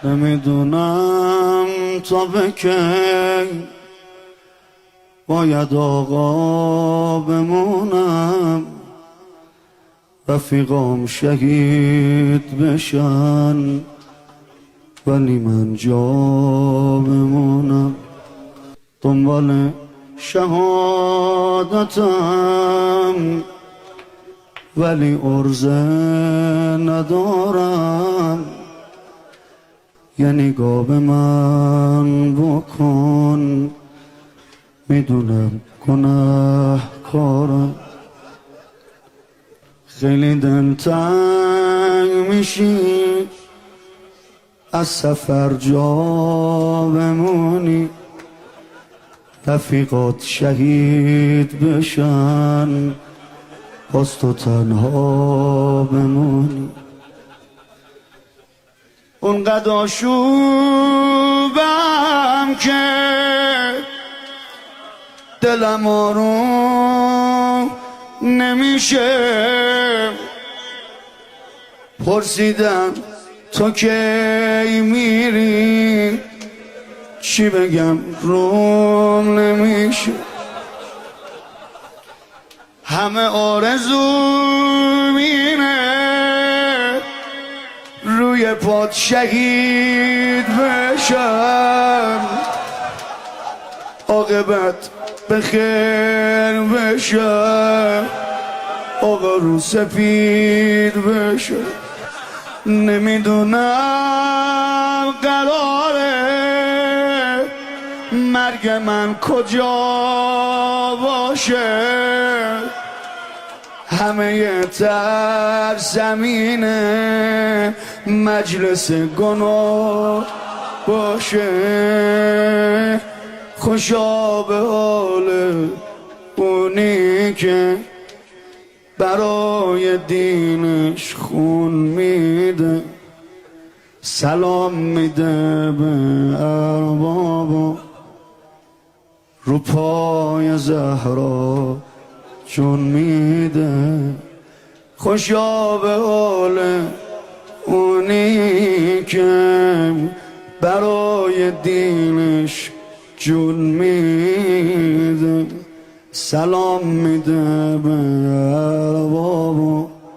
نمیدونم تا به کی باید آقا بمونم، رفیقام شهید بشن ولی من جا بمونم. دنبال شهادتم ولی عرضه ندارم، یه نگاه به من بکن، میدونم گناهکارم. خیلی دلتنگ میشی از سفر جا بمونی، رفیقات شهید بشن باز تو تنها بمونی. اونقدر آشوبم که دلم آروم نمیشه، پرسیدم تو کی میری، چی بگم روم نمیشه. همه آرزوم اینه روی پات شهید بشم، عاقبت به خیر بشه، آقا رو سپید بشه. نمیدونم قراره مرگ من کجا باشه، همه تر زمینه مجلس گناه باشه. خوشا به حال اونی که برای دینش خون میده، سلام میده به اربابا، رو پای زهرا جون میده. خوشا به حال اونی که برای دینش جون میده، سلام میده به اربابا.